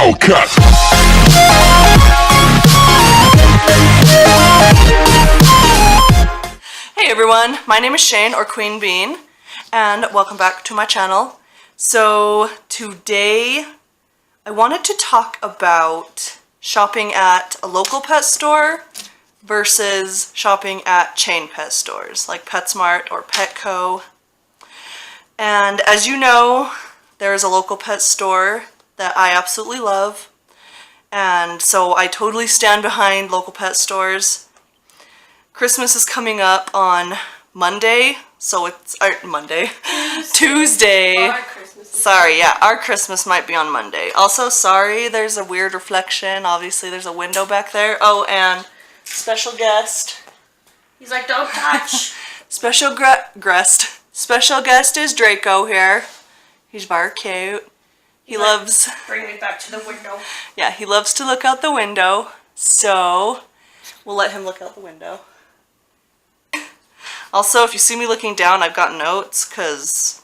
Hellcat. Hey everyone, my name is Shane, or Queen Bean, and welcome back to my channel. So today I wanted to talk about shopping at a local pet store versus shopping at chain pet stores like PetSmart or Petco. And as you know, there is a local pet store that I absolutely love, and so I totally stand behind local pet stores. Christmas is coming up on Monday, so it's Tuesday. Sorry, yeah, our Christmas might be on Monday. Also, sorry, there's a weird reflection. Obviously, there's a window back there. Oh, and special guest. He's like, don't touch. Special guest is Draco here. He's very cute. He loves... Bring me back to the window. Yeah, he loves to look out the window, so we'll let him look out the window. Also, if you see me looking down, I've got notes, because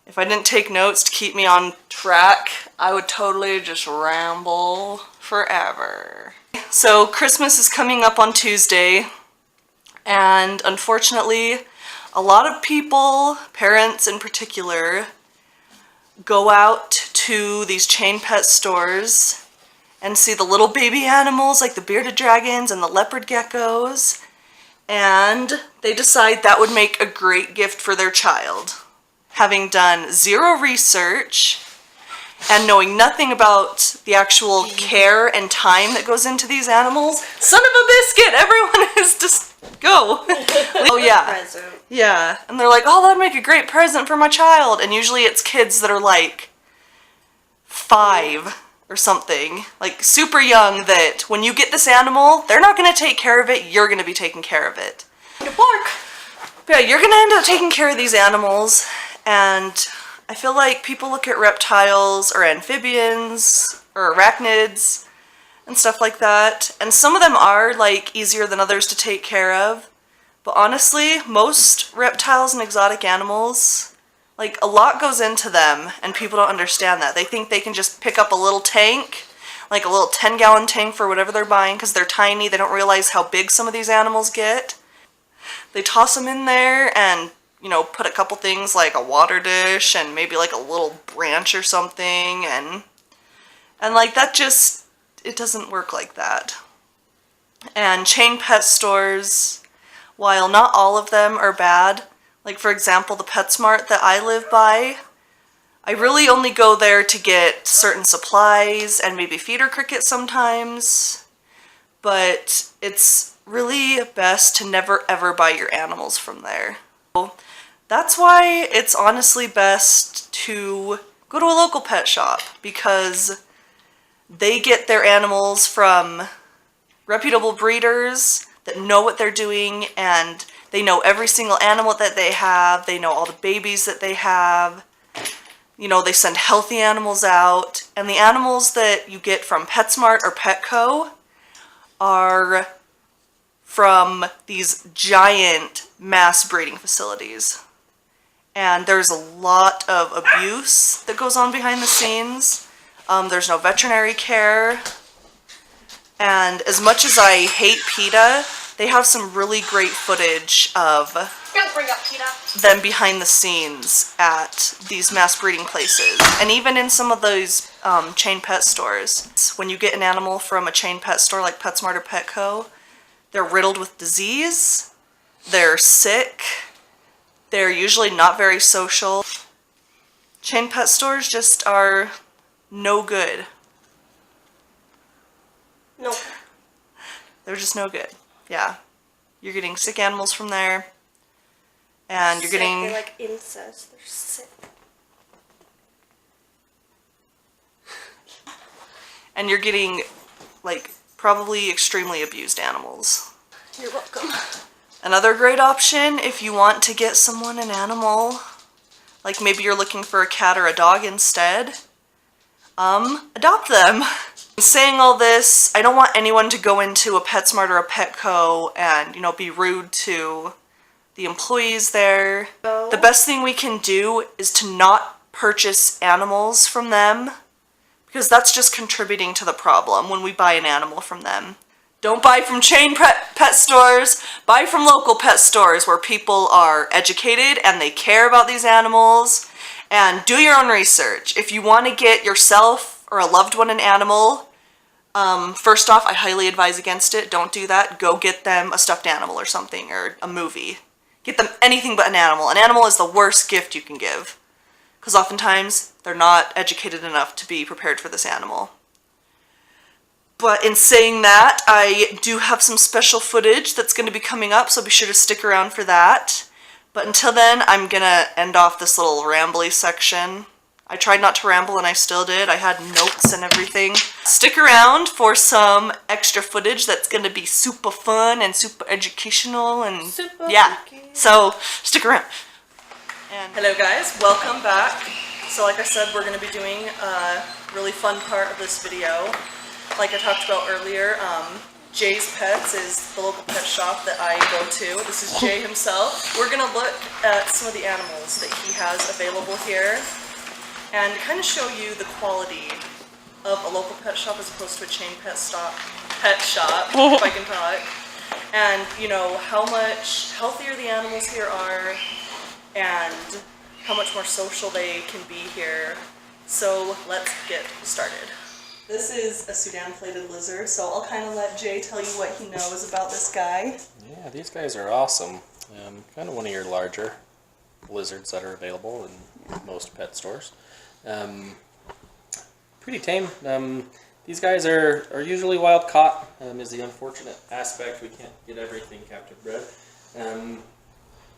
if I didn't take notes to keep me on track, I would totally just ramble forever. So Christmas is coming up on Tuesday, and unfortunately, a lot of people, parents in particular, go out to these chain pet stores and see the little baby animals like the bearded dragons and the leopard geckos, and they decide that would make a great gift for their child. Having done zero research and knowing nothing about the actual care and time that goes into these animals, son of a biscuit, everyone is just go. Oh yeah. Present. Yeah, and they're like, oh, that'd make a great present for my child. And usually it's kids that are like 5 or something, like super young, that when you get this animal, they're not going to take care of it, you're going to be taking care of it. But yeah, you're going to end up taking care of these animals, and I feel like people look at reptiles or amphibians or arachnids and stuff like that, and some of them are like easier than others to take care of. But honestly, most reptiles and exotic animals, like, a lot goes into them, and people don't understand that. They think they can just pick up a little tank, like a little 10-gallon tank for whatever they're buying, because they're tiny. They don't realize how big some of these animals get. They toss them in there and, you know, put a couple things like a water dish and maybe like a little branch or something, and like, that just, it doesn't work like that. And chain pet stores, while not all of them are bad, like for example the PetSmart that I live by, I really only go there to get certain supplies and maybe feeder crickets sometimes, but it's really best to never ever buy your animals from there. That's why it's honestly best to go to a local pet shop, because they get their animals from reputable breeders that know what they're doing, and they know every single animal that they have. They know all the babies that they have. You know, they send healthy animals out. And the animals that you get from PetSmart or Petco are from these giant mass breeding facilities. And there's a lot of abuse that goes on behind the scenes. There's no veterinary care. And as much as I hate PETA, they have some really great footage of Don't bring up PETA. them behind the scenes at these mass breeding places. And even in some of those chain pet stores. When you get an animal from a chain pet store like PetSmart or Petco, they're riddled with disease, they're sick, they're usually not very social. Chain pet stores just are no good. No. They're just no good. Yeah. You're getting sick animals from there. And you're getting... They're like incest. They're sick. And you're getting, like, probably extremely abused animals. You're welcome. Another great option, if you want to get someone an animal, like maybe you're looking for a cat or a dog instead, adopt them. Saying all this, I don't want anyone to go into a PetSmart or a Petco and, you know, be rude to the employees there. The best thing we can do is to not purchase animals from them because that's just contributing to the problem when we buy an animal from them. Don't buy from chain pet stores. Buy from local pet stores where people are educated and they care about these animals. And do your own research. If you want to get yourself or a loved one an animal, first off, I highly advise against it. Don't do that. Go get them a stuffed animal or something, or a movie. Get them anything but an animal. An animal is the worst gift you can give, because oftentimes they're not educated enough to be prepared for this animal. But in saying that, I do have some special footage that's going to be coming up, so be sure to stick around for that. But until then, I'm going to end off this little rambly section. I tried not to ramble, and I still did. I had notes and everything. Stick around for some extra footage that's going to be super fun and super educational, and so stick around. And hello guys, welcome back. So like I said, we're going to be doing a really fun part of this video. Like I talked about earlier, Jay's Pets is the local pet shop that I go to. This is Jay himself. We're going to look at some of the animals that he has available here and kind of show you the quality of a local pet shop as opposed to a chain pet shop, if I can talk. And, you know, how much healthier the animals here are and how much more social they can be here. So let's get started. This is a Sudan plated lizard, so I'll kind of let Jay tell you what he knows about this guy. Yeah, these guys are awesome. Kind of one of your larger lizards that are available in most pet stores. Pretty tame. These guys are usually wild caught, is the unfortunate aspect. We can't get everything captive bred.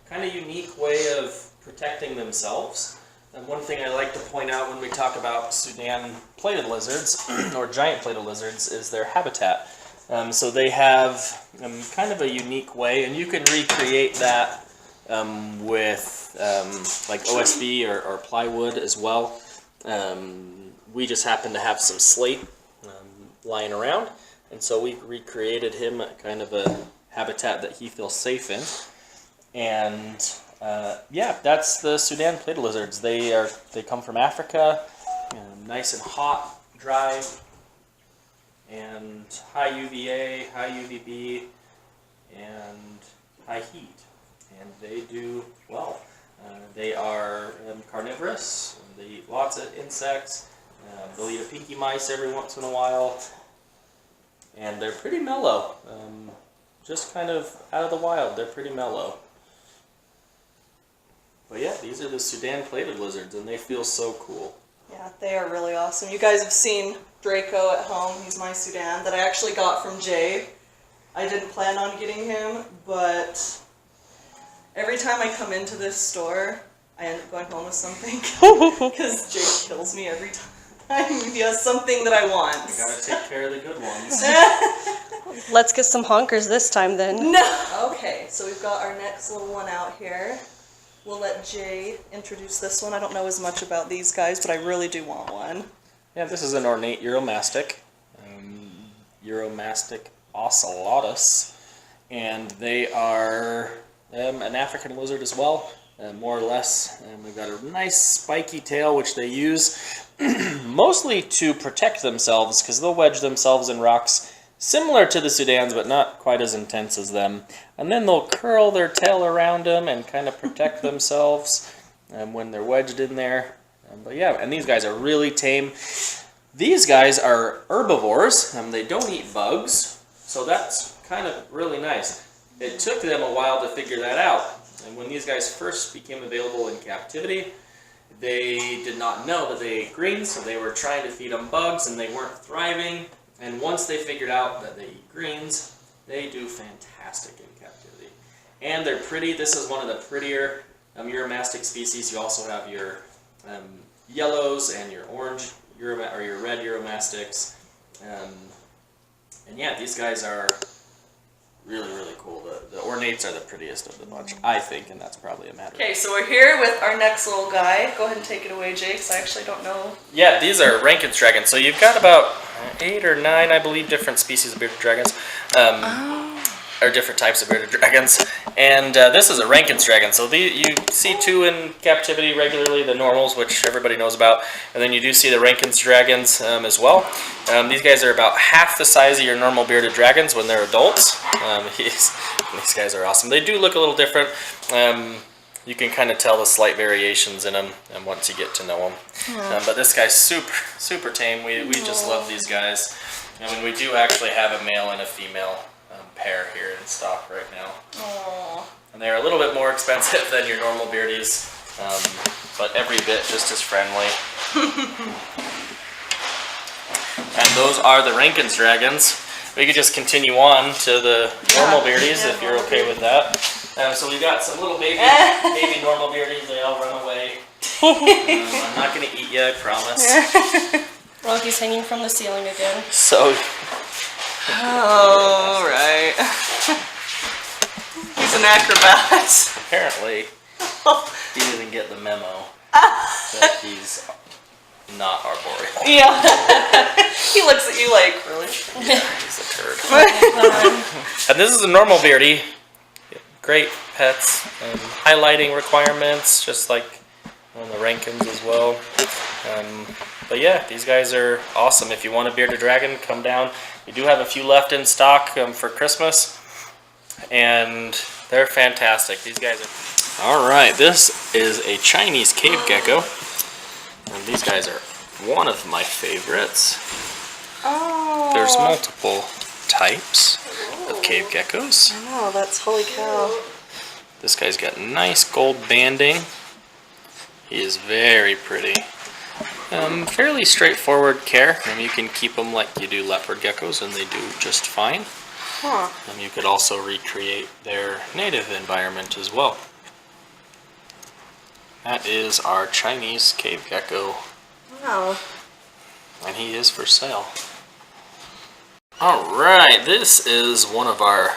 Kind of unique way of protecting themselves. And one thing I like to point out when we talk about Sudan plated lizards, or giant plated lizards, is their habitat. So they have kind of a unique way, and you can recreate that with like OSB or plywood as well. We just happen to have some slate lying around, and so we recreated him kind of a habitat that he feels safe in. And yeah, that's the Sudan plated lizards. They come from Africa, nice and hot, dry, and high UVA, high UVB, and high heat. And they do well. They are carnivorous. They eat lots of insects. They'll eat a pinky mice every once in a while. And they're pretty mellow. Just kind of out of the wild, they're pretty mellow. But yeah, these are the Sudan plated lizards, and they feel so cool. Yeah, they are really awesome. You guys have seen Draco at home. He's my Sudan that I actually got from Jay. I didn't plan on getting him, but every time I come into this store, I end up going home with something because Jay kills me every time. He has something that I want. You gotta take care of the good ones. Let's get some honkers this time then. No! Okay, so we've got our next little one out here. We'll let Jay introduce this one. I don't know as much about these guys, but I really do want one. Yeah, this is an ornate Uromastic. Uromastic ocellatus. And they are an African lizard as well, more or less. They've got a nice spiky tail, which they use mostly to protect themselves, because they'll wedge themselves in rocks similar to the Sudans, but not quite as intense as them. And then they'll curl their tail around them and kind of protect themselves when they're wedged in there. But yeah, and these guys are really tame. These guys are herbivores, they don't eat bugs, so that's kind of really nice. It took them a while to figure that out. And when these guys first became available in captivity, they did not know that they ate greens, so they were trying to feed them bugs and they weren't thriving. And once they figured out that they eat greens, they do fantastic in captivity. And they're pretty. This is one of the prettier Uromastic species. You also have your yellows and your orange your red Uromastics. And yeah, these guys are really, really cool. The ornates are the prettiest of the bunch, I think, and that's probably a matter. Okay, so we're here with our next little guy. Go ahead and take it away, Jay, because I actually don't know. Yeah, these are Rankin's dragons. So you've got about 8 or 9, I believe, different species of bearded dragons. are different types of bearded dragons, and this is a Rankin's dragon. So you see two in captivity regularly, the normals, which everybody knows about, and then you do see the Rankin's dragons as well. These guys are about half the size of your normal bearded dragons when they're adults. These guys are awesome. They do look a little different. You can kind of tell the slight variations in them once you get to know them. But this guy's super tame. We just love these guys. And we do actually have a male and a female pair here in stock right now. Aww. And they're a little bit more expensive than your normal beardies, but every bit just as friendly. And those are the Rankin's dragons. We could just continue on to the normal beardies if you're okay with that. So we've got some little baby normal beardies. They all run away. I'm not going to eat you, I promise. Rocky's hanging from the ceiling again. So. Oh, right. He's an acrobat. Apparently, he didn't get the memo that he's not arboreal. Yeah. He looks at you like, really? Yeah, he's a turd. And this is a normal beardie. Great pets, highlighting requirements, just like on the Rankins as well. But yeah, these guys are awesome. If you want a bearded dragon, come down. We do have a few left in stock for Christmas, and they're fantastic. These guys are... All right, this is a Chinese cave gecko, and these guys are one of my favorites. Oh. There's multiple types of cave geckos. Oh, that's holy cow. This guy's got nice gold banding. He is very pretty. Fairly straightforward care. You can keep them like you do leopard geckos, and they do just fine. Huh. You could also recreate their native environment as well. That is our Chinese cave gecko. Wow. And he is for sale. Alright, this is one of our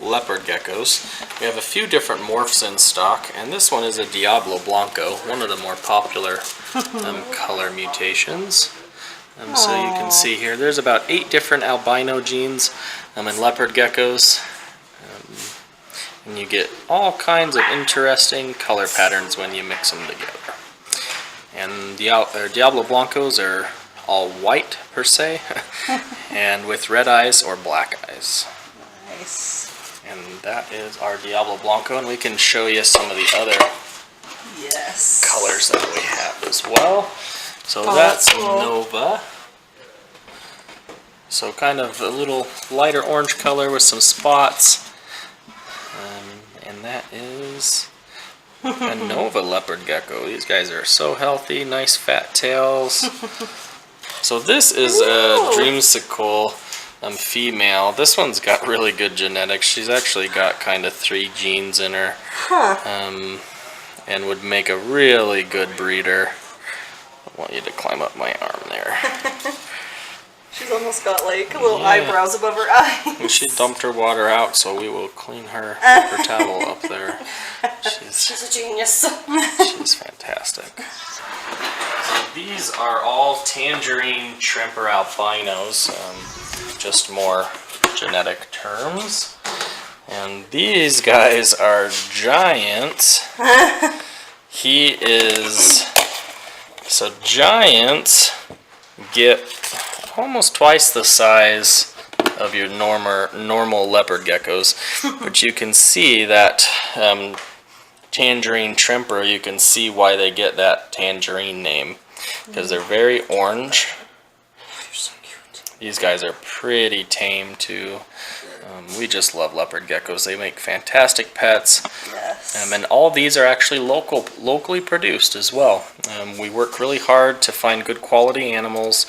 leopard geckos. We have a few different morphs in stock, and this one is a Diablo Blanco, one of the more popular color mutations. So you can see here, there's about 8 different albino genes in leopard geckos. And you get all kinds of interesting color patterns when you mix them together. And Diablo Blancos are all white per se, and with red eyes or black eyes. Nice. And that is our Diablo Blanco, and we can show you some of the other colors that we have as well. So that's cool. Nova. So kind of a little lighter orange color with some spots. And that is a Nova leopard gecko. These guys are so healthy, nice fat tails. So this is a dreamsicle female. This one's got really good genetics. She's actually got kind of 3 genes in her, and would make a really good breeder. I want you to climb up my arm there. She's almost got like little eyebrows above her eyes. And she dumped her water out, so we will clean her paper towel up there. She's a genius. She's fantastic. So these are all tangerine Tremper albinos, just more genetic terms. And these guys are giants. So giants get almost twice the size of your normal leopard geckos, but you can see that tangerine Tremper, you can see why they get that tangerine name, because they're very orange. They're so cute. These guys are pretty tame too. We just love leopard geckos. They make fantastic pets. Yes. And all these are actually locally produced as well. We work really hard to find good quality animals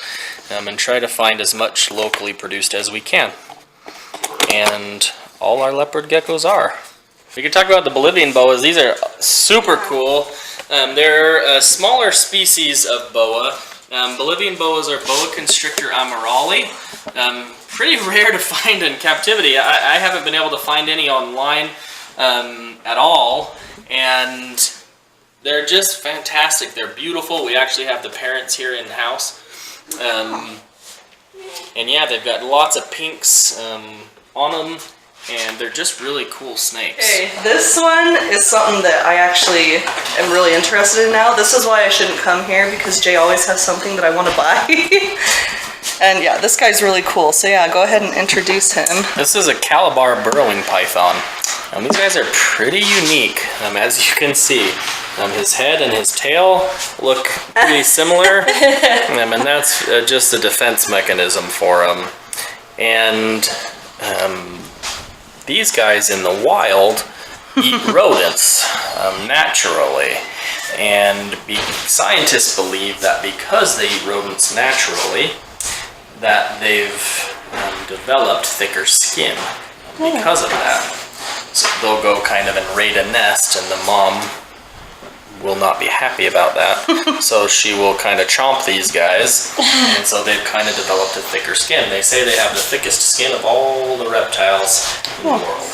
and try to find as much locally produced as we can. And all our leopard geckos are. We can talk about the Bolivian boas. These are super cool. They're a smaller species of boa. Bolivian boas are Boa constrictor amarali. Pretty rare to find in captivity. I haven't been able to find any online at all, and they're just fantastic. They're beautiful. We actually have the parents here in the house, and yeah, they've got lots of pinks on them, and they're just really cool snakes. Okay, this one is something that I actually am really interested in now. This is why I shouldn't come here, because Jay always has something that I want to buy. And yeah, this guy's really cool. So yeah, go ahead and introduce him. This is a Calabar burrowing python. These guys are pretty unique, as you can see. His head and his tail look pretty similar, and that's just a defense mechanism for him. And these guys in the wild eat rodents naturally, and scientists believe that because they eat rodents naturally, that they've developed thicker skin because of that. So they'll go kind of and raid a nest, and the mom will not be happy about that. So she will kind of chomp these guys, and so they've kind of developed a thicker skin. They say they have the thickest skin of all the reptiles in the world.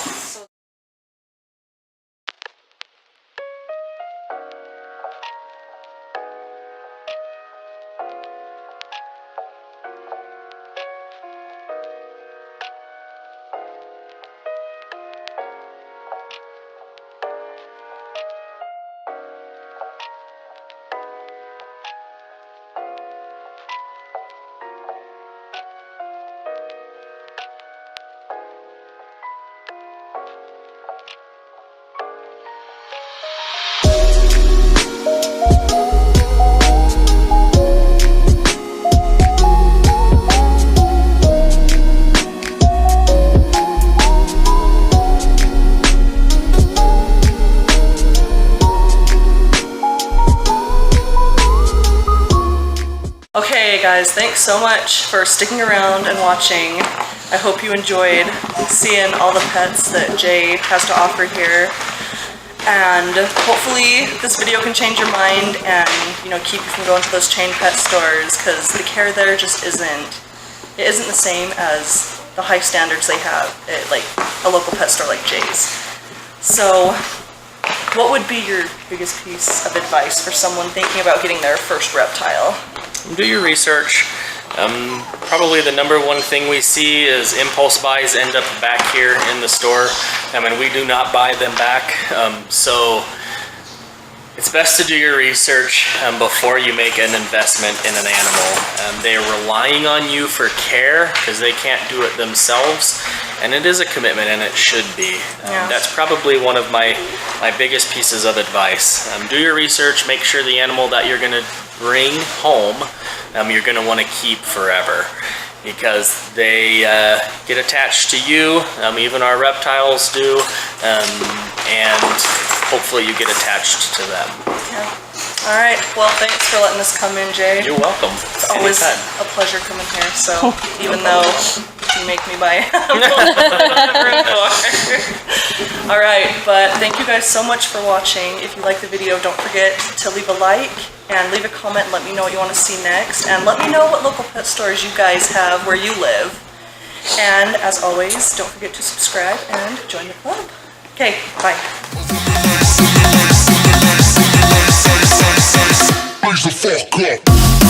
Okay guys, thanks so much for sticking around and watching. I hope you enjoyed seeing all the pets that Jay has to offer here. And hopefully this video can change your mind and, you know, keep you from going to those chain pet stores, because the care there just isn't the same as the high standards they have at like a local pet store like Jay's. So what would be your biggest piece of advice for someone thinking about getting their first reptile? Do your research. Probably the number one thing we see is impulse buys end up back here in the store. We do not buy them back. So it's best to do your research before you make an investment in an animal. They're relying on you for care because they can't do it themselves. And it is a commitment, and it should be. That's probably one of my biggest pieces of advice. Do your research, make sure the animal that you're going to bring home, you're going to want to keep forever, because they get attached to you, even our reptiles do, and hopefully you get attached to them. Yeah. All right, well, thanks for letting us come in, Jay. You're welcome. It's always a pleasure coming here, so even though you make me buy All right, but thank you guys so much for watching. If you like the video, don't forget to leave a like and leave a comment and let me know what you want to see next, and let me know what local pet stores you guys have where you live. And as always, don't forget to subscribe and join the club. Okay, bye. Raise the fuck up.